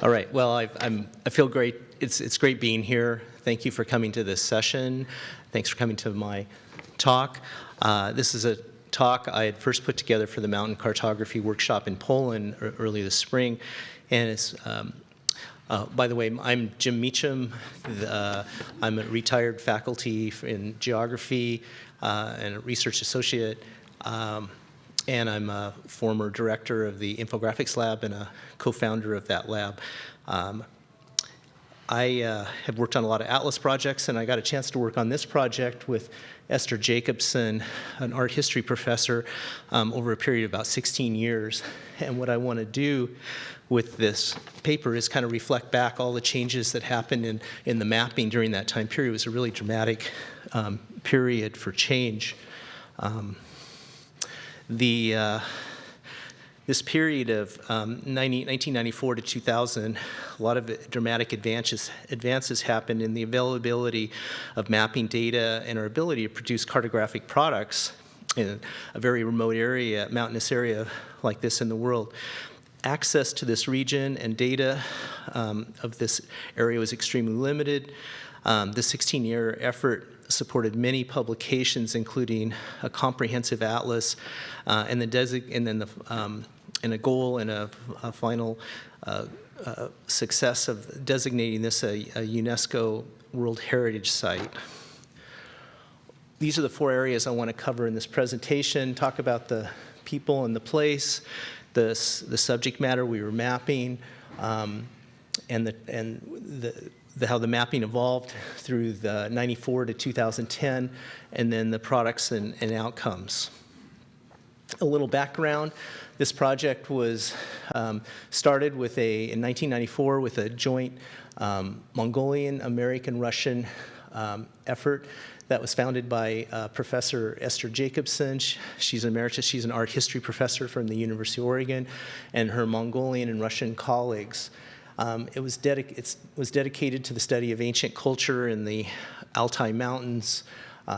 All right. Well, I feel great. It's great being here. Thank you for coming to this session. Thanks for coming to my talk. This is a talk I had first put together for the Mountain Cartography Workshop in Poland early this spring, and it's. By the way, I'm Jim Meacham. I'm a retired faculty in geography and a research associate. And I'm a former director of the infographics lab and a co-founder of that lab. I have worked on a lot of atlas projects, and I got a chance to work on this project with Esther Jacobson, an art history professor, over a period of about 16 years. And what I want to do with this paper is kind of reflect back all the changes that happened in the mapping during that time period. It was a really dramatic period for change. This period of 1994 to 2000, a lot of dramatic advances happened in the availability of mapping data and our ability to produce cartographic products in a very remote area, mountainous area like this in the world. Access to this region and data of this area was extremely limited. The 16-year effort supported many publications, including a comprehensive atlas and a goal and a final success of designating this a UNESCO World Heritage Site. These are the four areas I want to cover in this presentation. Talk about the people and the place, the subject matter we were mapping, and how the mapping evolved through the 94 to 2010, and then the products and outcomes. A little background. This project was started in 1994 with a joint Mongolian, American, Russian effort that was founded by Professor Esther Jacobson. She's emeritus. She's an art history professor from the University of Oregon, and her Mongolian and Russian colleagues. It was dedicated to the study of ancient culture in the Altai Mountains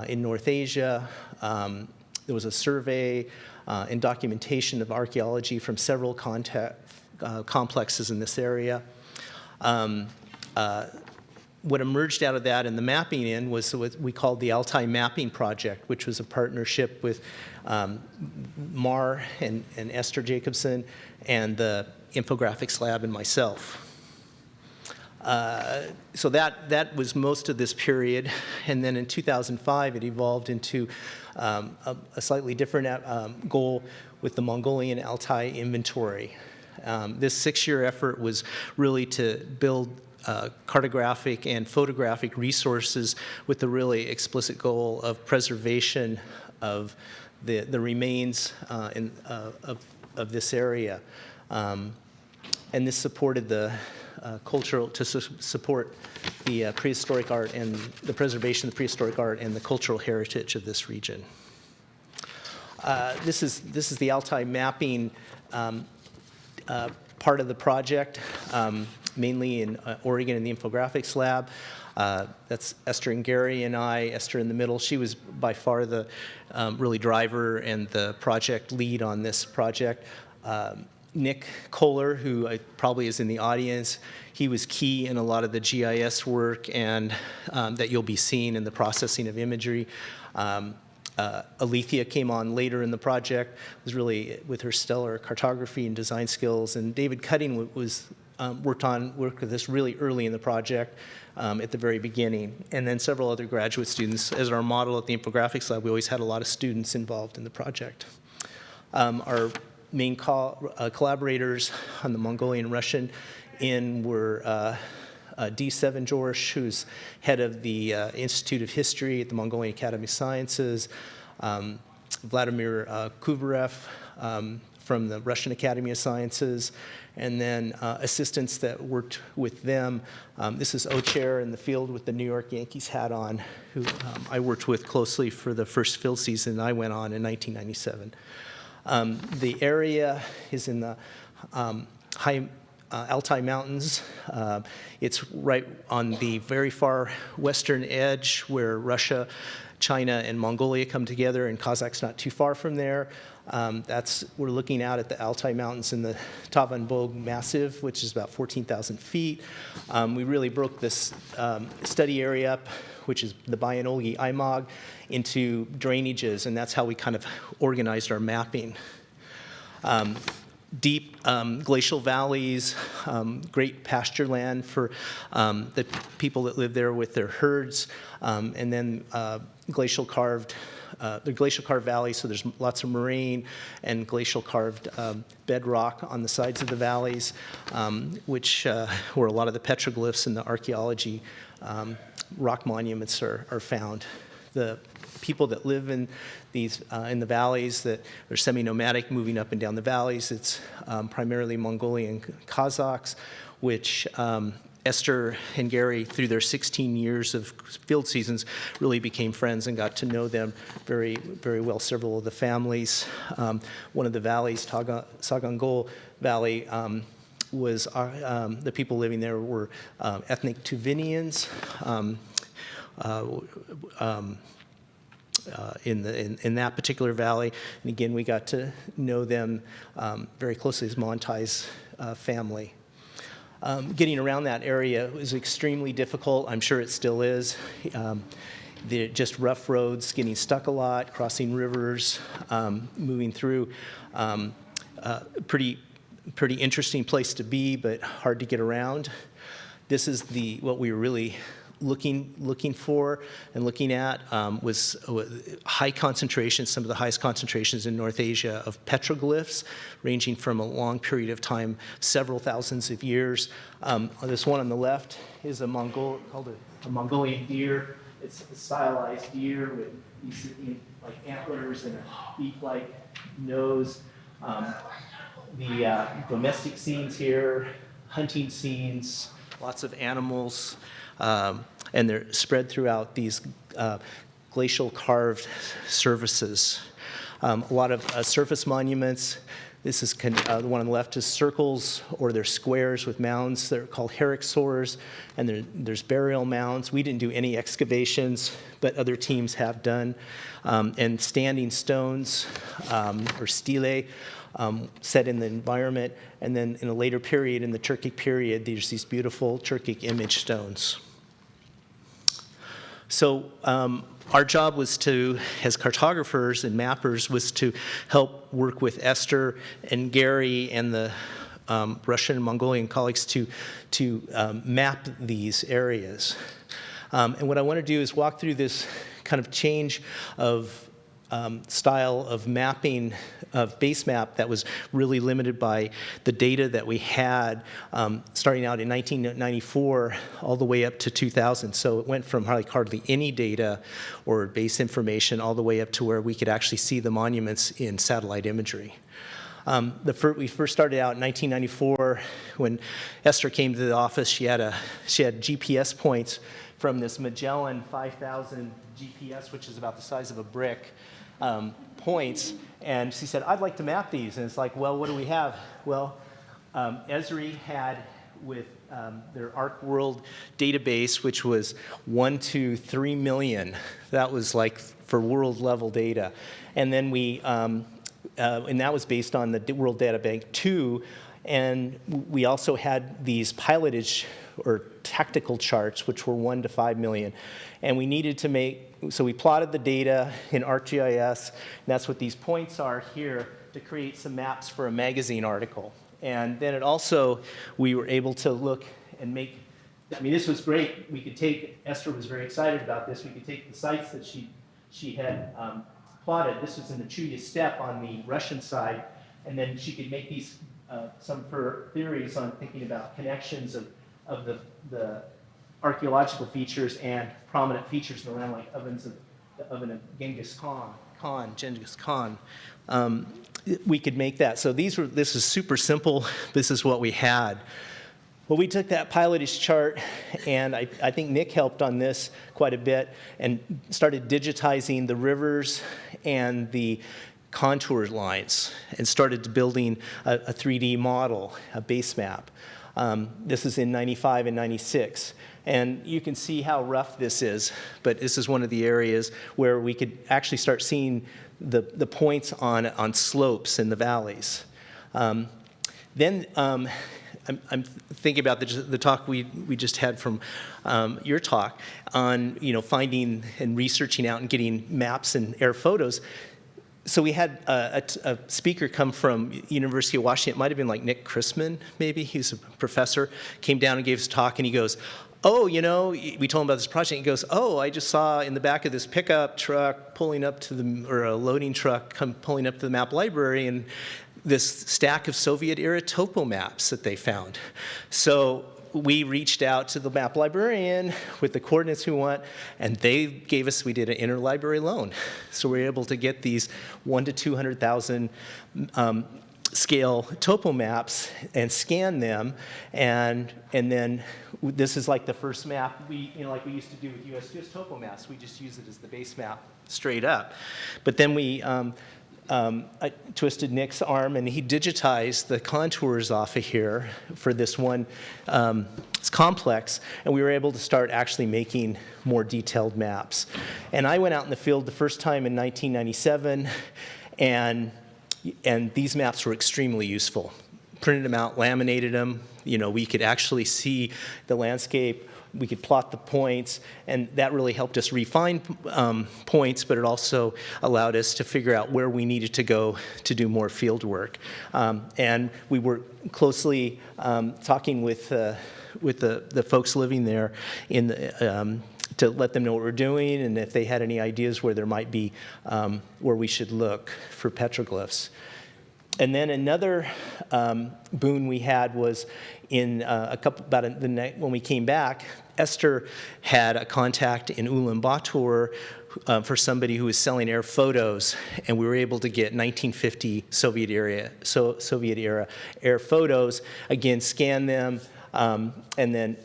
in North Asia. There was a survey and documentation of archaeology from several complexes in this area. What emerged out of that and the mapping in was what we called the Altai Mapping Project, which was a partnership with Mar and Esther Jacobson and the Infographics Lab and myself. So that was most of this period, and then in 2005 it evolved into a slightly different goal with the Mongolian Altai inventory. This 6-year effort was really to build cartographic and photographic resources with the really explicit goal of preservation of the remains of this area. And this supported the support the prehistoric art and the preservation of the prehistoric art and the cultural heritage of this region. This is the Altai mapping part of the project, mainly in Oregon in the Infographics Lab. That's Esther and Gary and I. Esther in the middle. She was by far the really driver and the project lead on this project. Nick Kohler, who probably is in the audience, he was key in a lot of the GIS work and that you'll be seeing in the processing of imagery. Alethea came on later in the project, was really with her stellar cartography and design skills, and David Cutting worked with this really early in the project at the very beginning, and then several other graduate students. As our model at the Infographics Lab, we always had a lot of students involved in the project. Our main collaborators on the Mongolian Russian were D7 George, who's head of the Institute of History at the Mongolian Academy of Sciences, Vladimir Kuvarev from the Russian Academy of Sciences, and then assistants that worked with them. This is Ocher in the field with the New York Yankees hat on, who I worked with closely for the first field season I went on in 1997. The area is in the high Altai Mountains. It's right on the very far western edge where Russia China and Mongolia come together, and Kazakh's not too far from there. We're looking out at the Altai Mountains in the Tavanbog Massif, which is about 14,000 feet. We really broke this study area up, which is the Bayanolgi Imog, into drainages, and that's how we kind of organized our mapping. Deep glacial valleys, great pasture land for the people that live there with their herds, and then the glacial carved valley, so there's lots of moraine and glacial carved bedrock on the sides of the valleys, which where a lot of the petroglyphs and the archaeology rock monuments are found. The people that live in these in the valleys that are semi-nomadic, moving up and down the valleys, it's primarily Mongolian Kazakhs, which Esther and Gary, through their 16 years of field seasons, really became friends and got to know them very, very well, several of the families. One of the valleys, Sagangol Valley, was the people living there were ethnic Tuvinians. In that particular valley, and again, we got to know them very closely as Montai's family. Getting around that area was extremely difficult. I'm sure it still is. Just rough roads, getting stuck a lot, crossing rivers, moving through. Pretty interesting place to be, but hard to get around. This is what we were really looking for and looking at was high concentrations, some of the highest concentrations in North Asia of petroglyphs, ranging from a long period of time, several thousands of years. This one on the left is called a Mongolian deer. It's a stylized deer with these like antlers and a beak-like nose. The domestic scenes here, hunting scenes, lots of animals. And they're spread throughout these glacial carved surfaces. A lot of surface monuments. This is the one on the left is circles, or they're squares with mounds. They're called herixors, and there's burial mounds. We didn't do any excavations, but other teams have done. And standing stones, or stelae, set in the environment. And then in a later period, in the Turkic period, there's these beautiful Turkic image stones. So our job was to, as cartographers and mappers, was to help work with Esther and Gary and the Russian and Mongolian colleagues to map these areas. And what I want to do is walk through this kind of change of style of mapping, of base map that was really limited by the data that we had starting out in 1994 all the way up to 2000. So it went from hardly any data or base information all the way up to where we could actually see the monuments in satellite imagery. We first started out in 1994 when Esther came to the office. She had GPS points from this Magellan 5000 GPS, which is about the size of a brick, points, and she said, I'd like to map these. And it's like, well, what do we have? Well, Esri had with their Arc World database, which was 1 to 3 million. That was like for world level data. And then and that was based on the World Data Bank 2. And we also had these pilotage or tactical charts, which were 1 to 5 million. And we needed to so we plotted the data in ArcGIS, and that's what these points are here, to create some maps for a magazine article. And then we were able to look and this was great. We could Esther was very excited about this. We could take the sites that she had plotted. This was in the Chuya Steppe on the Russian side, and then she could make these, some of her theories on thinking about connections of the archaeological features and prominent features in the land, like the oven of Genghis Khan. We could make that. So this is super simple. This is what we had. Well, we took that pilotage chart, and I think Nick helped on this quite a bit, and started digitizing the rivers and the contour lines, and started building a 3D model, a base map. This is in 95 and 96. And you can see how rough this is, but this is one of the areas where we could actually start seeing the points on slopes in the valleys. I'm thinking about the talk we just had from your talk on finding and researching out and getting maps and air photos. So we had a speaker come from University of Washington. It might have been like Nick Chrisman, maybe. He's a professor. Came down and gave us a talk, and he goes, "Oh, we told him about this project." He goes, "Oh, I just saw in the back of this pickup truck pulling up or a loading truck pulling up to the map library, and this stack of Soviet-era topo maps that they found." So we reached out to the map librarian with the coordinates we want, and we did an interlibrary loan. So we were able to get these 1 to 200,000 scale topo maps and scan them, and then this is like the first map like we used to do with USGS topo maps. We just use it as the base map straight up. But then I twisted Nick's arm, and he digitized the contours off of here for this one complex, and we were able to start actually making more detailed maps. And I went out in the field the first time in 1997, and these maps were extremely useful. Printed them out, laminated them. We could actually see the landscape. We could plot the points, and that really helped us refine points, but it also allowed us to figure out where we needed to go to do more field work. And we were closely talking with the folks living there to let them know what we're doing, and if they had any ideas where there might be where we should look for petroglyphs. And then another boon we had was when we came back, Esther had a contact in Ulaanbaatar for somebody who was selling air photos, and we were able to get 1950 Soviet-era air photos, again, scan them, and then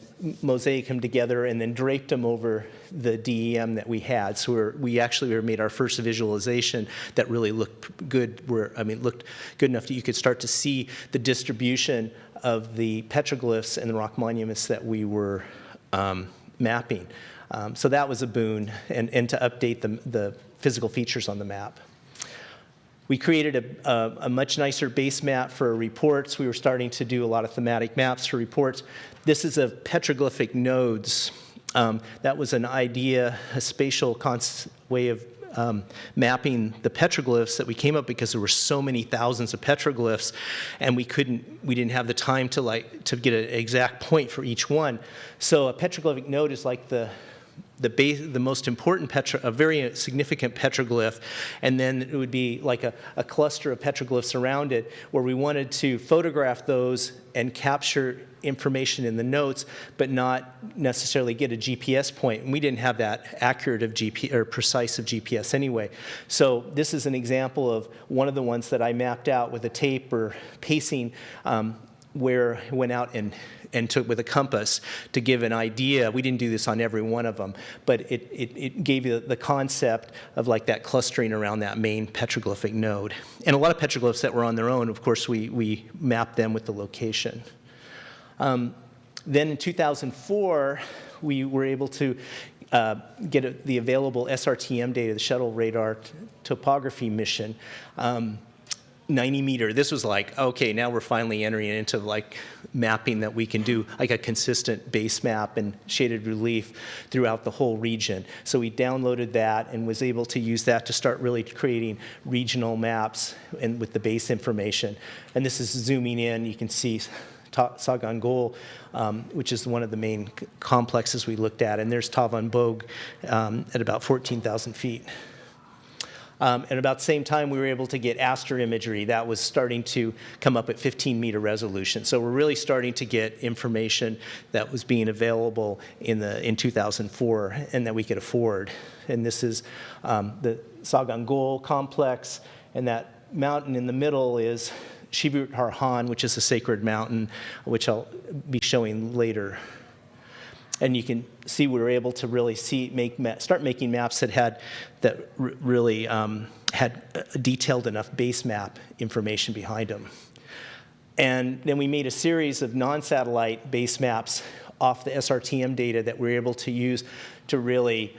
mosaic them together, and then draped them over the DEM that we had. So we actually made our first visualization that really looked good. Looked good enough that you could start to see the distribution of the petroglyphs and the rock monuments that we were mapping. So that was a boon, and to update the physical features on the map. We created a much nicer base map for reports. We were starting to do a lot of thematic maps for reports. This is of petroglyphic nodes. That was an idea, a spatial way of mapping the petroglyphs that we came up because there were so many thousands of petroglyphs, and we didn't have the time to get an exact point for each one. So a petroglyphic node is like the most important a very significant petroglyph, and then it would be like a cluster of petroglyphs around it, where we wanted to photograph those and capture information in the notes, but not necessarily get a GPS point. And we didn't have that accurate of GPS or precise of GPS anyway. So this is an example of one of the ones that I mapped out with a tape or pacing, where I went out and took with a compass to give an idea. We didn't do this on every one of them, but it gave you the concept of like that clustering around that main petroglyphic node. And a lot of petroglyphs that were on their own, of course, we mapped them with the location. Then in 2004, we were able to get the available SRTM data, the Shuttle Radar Topography mission. 90 meter. This was like, okay, now we're finally entering into like mapping that we can do like a consistent base map and shaded relief throughout the whole region. So we downloaded that and was able to use that to start really creating regional maps and with the base information. And this is zooming in. You can see Sagangol, which is one of the main complexes we looked at. And there's Tavan Bog at about 14,000 feet. And about the same time, we were able to get aster imagery that was starting to come up at 15-meter resolution. So we're really starting to get information that was being available in 2004 and that we could afford. And this is the Sagangol complex, and that mountain in the middle is Shibut Harhan, which is a sacred mountain, which I'll be showing later. And you can see we were able to really start making maps that really had a detailed enough base map information behind them. And then we made a series of non-satellite base maps off the SRTM data that we were able to use to really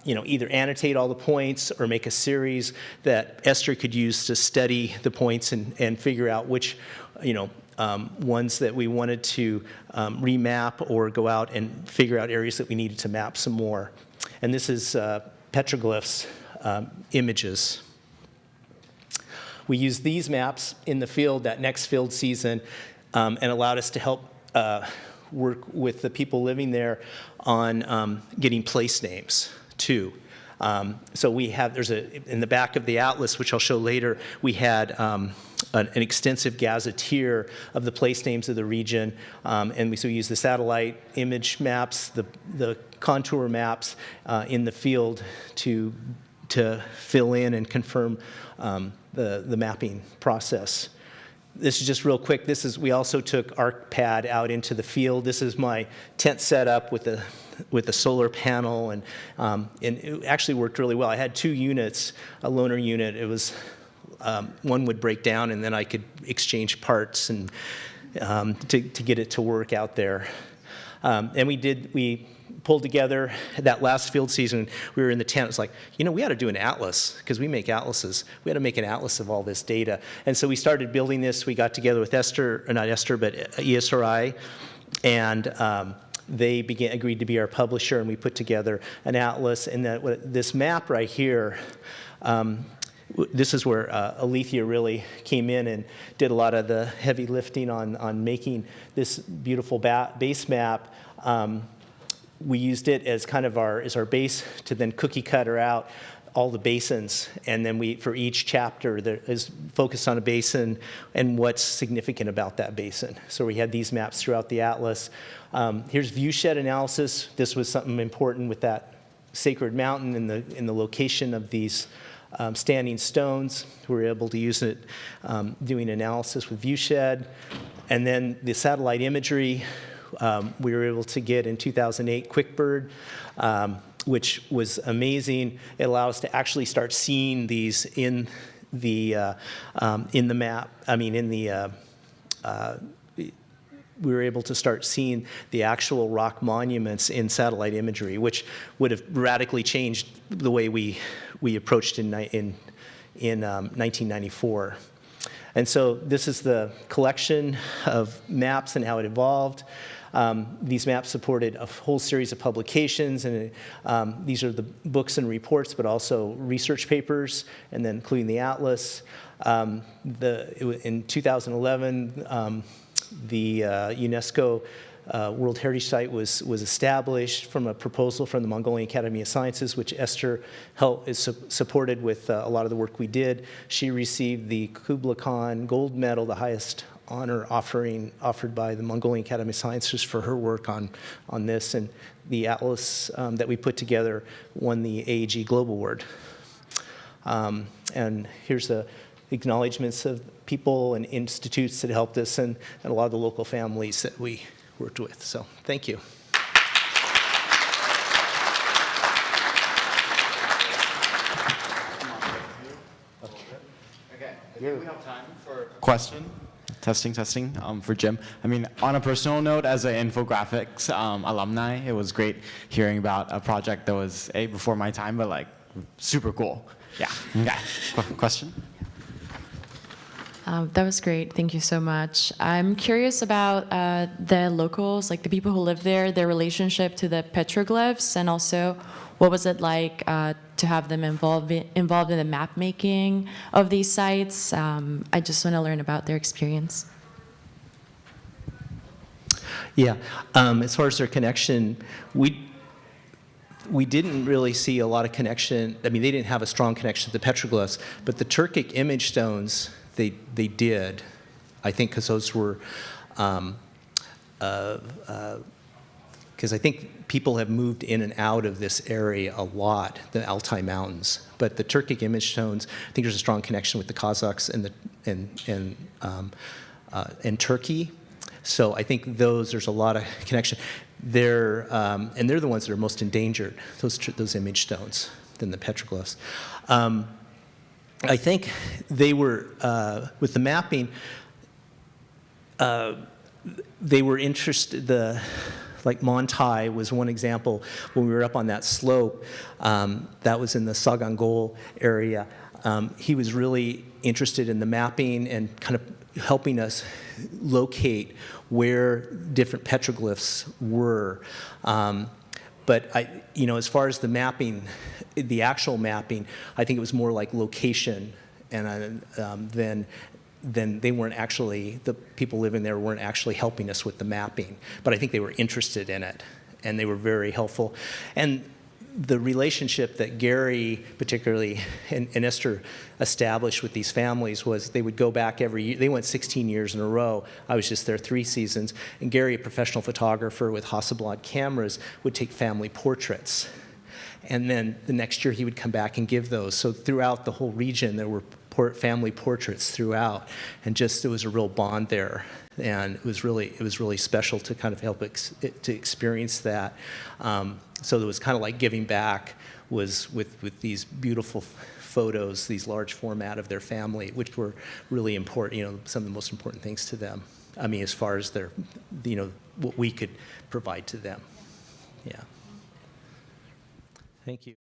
either annotate all the points or make a series that Esther could use to study the points and figure out which ones that we wanted to remap or go out and figure out areas that we needed to map some more. And this is petroglyphs images. We used these maps in the field that next field season and allowed us to help work with the people living there on getting place names too. So we have, in the back of the atlas, which I'll show later, we had an extensive gazetteer of the place names of the region, and we used the satellite image maps, the contour maps in the field to fill in and confirm the mapping process. This is just real quick. We also took ArcPad out into the field. This is my tent setup with a solar panel, and it actually worked really well. I had 2 units, a loaner unit. It was one would break down, and then I could exchange parts and to get it to work out there. And we pulled together that last field season. We were in the tent. It was like, we ought to do an atlas because we make atlases. We had to make an atlas of all this data. And so we started building this. We got together with ESRI, and they agreed to be our publisher, and we put together an atlas. And this map right here, this is where Alethea really came in and did a lot of the heavy lifting on making this beautiful base map. We used it as kind of our base to then cookie cutter out all the basins, and then for each chapter there is focused on a basin and what's significant about that basin. So we had these maps throughout the atlas. Here's viewshed analysis. This was something important with that sacred mountain in the location of these standing stones. We were able to use it doing analysis with viewshed. And then the satellite imagery, we were able to get in 2008 QuickBird, which was amazing. It allowed us to actually start seeing these in the map. We were able to start seeing the actual rock monuments in satellite imagery, which would have radically changed the way we approached in 1994. And so this is the collection of maps and how it evolved. These maps supported a whole series of publications, and these are the books and reports, but also research papers, and then including the atlas. In 2011, the UNESCO World Heritage Site was established from a proposal from the Mongolian Academy of Sciences, which Esther supported with a lot of the work we did. She received the Kublai Khan Gold Medal, the highest honor offered by the Mongolian Academy of Sciences for her work on this, and the atlas that we put together won the AAG Global Award. And here's the acknowledgments of people and institutes that helped us, and a lot of the local families that we worked with. So thank you. Okay. We have time for a question. Testing, for Jim. On a personal note, as an infographics alumni, it was great hearing about a project that was before my time, but super cool. Yeah. Okay. Question? That was great. Thank you so much. I'm curious about the locals, like the people who live there, their relationship to the petroglyphs, and also what was it like to have them involved in the map making of these sites? I just want to learn about their experience. Yeah, as far as their connection, we didn't really see a lot of connection. They didn't have a strong connection to the petroglyphs, but the Turkic image stones, they did, I think, because those were, because I think people have moved in and out of this area a lot, the Altai Mountains. But the Turkic image stones, I think there's a strong connection with the Kazakhs and Turkey. So I think there's a lot of connection. And they're the ones that are most endangered, those image stones, than the petroglyphs. I think they were, with the mapping, they were interested, like Montai was one example when we were up on that slope, that was in the Sagangol area. He was really interested in the mapping and kind of helping us locate where different petroglyphs were. But as far as the mapping, the actual mapping, I think it was more like location, and then they weren't actually, the people living there weren't actually helping us with the mapping. But I think they were interested in it, and they were very helpful. And the relationship that Gary particularly and Esther established with these families was they would go back every year. They went 16 years in a row. I was just there 3 seasons. And Gary, a professional photographer with Hasselblad cameras, would take family portraits. And then the next year he would come back and give those. So throughout the whole region, there were family portraits throughout, and just there was a real bond there, and it was really special to kind of help to experience that. So it was kind of like giving back was with these beautiful photos, these large format of their family, which were really important. Some of the most important things to them. I mean, as far as their, what we could provide to them. Yeah. Thank you.